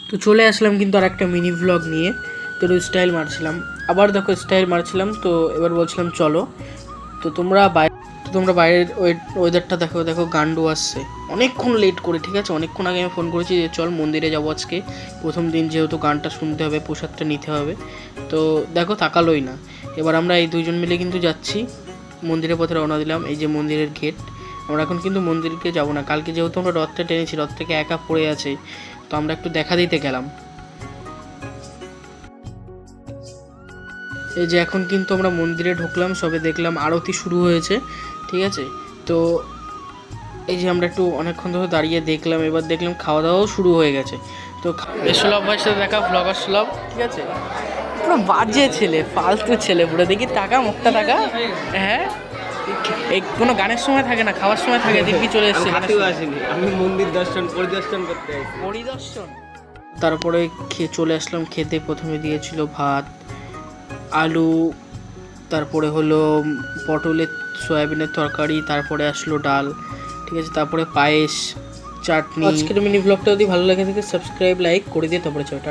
তো চলে আসলাম কিন্তু আর একটা মিনি ভ্লগ নিয়ে। তো স্টাইল মারছিলাম, আবার দেখো স্টাইল মারছিলাম। তো এবার বলছিলাম চলো। তো তোমরা বাইরের ওয়েদারটা দেখো, দেখো গান্ডু আসছে অনেকক্ষণ লেট করে, ঠিক আছে। অনেকক্ষণ আগে আমি ফোন করেছি যে চল মন্দিরে যাবো আজকে, প্রথম দিন যেহেতু গানটা শুনতে হবে, প্রসাদটা নিতে হবে। তো দেখো তাকালোই না। এবার আমরা এই দুইজন মিলে কিন্তু যাচ্ছি মন্দিরের পথে, রওনা দিলাম। এই যে মন্দিরের গেট। আমরা এখন কিন্তু মন্দিরকে যাবো না, কালকে যেহেতু আমরা রথটা টেনেছি, রথ থেকে একা পড়ে আছে, তো আমরা একটু দেখা দিতে গেলাম। এই যে এখন কিন্তু আমরা মন্দিরে ঢুকলাম, সবে দেখলাম আরতি শুরু হয়েছে, ঠিক আছে। তো এই যে আমরা একটু অনেকক্ষণ ধরে দাঁড়িয়ে দেখলাম, এবার দেখলাম খাওয়া দাওয়াও শুরু হয়ে গেছে। তো সুলভ ভাইয়ের সাথে দেখা, ব্লগার সুলভ, ঠিক আছে। পুরো বাজে ছেলে, ফালতু ছেলে পুরো। দেখি টাকা, মুখটা টাকা। হ্যাঁ, এই কোনো গানের সময় থাকে না, খাওয়ার সময় থাকে। দেখি চলে এসেছে, আমি মন্দির পরিদর্শন করতে পরিদর্শন। তারপরে খেয়ে চলে আসলাম খেতে। প্রথমে দিয়েছিল ভাত, আলু, তারপরে হলো পটলের সয়াবিনের তরকারি, তারপরে আসলো ডাল, ঠিক আছে, তারপরে পায়েস, চাটনি। আজকের মিনি ব্লগটা যদি ভালো লাগে থাকে সাবস্ক্রাইব লাইক করে দিয়ে তারপরে চলো।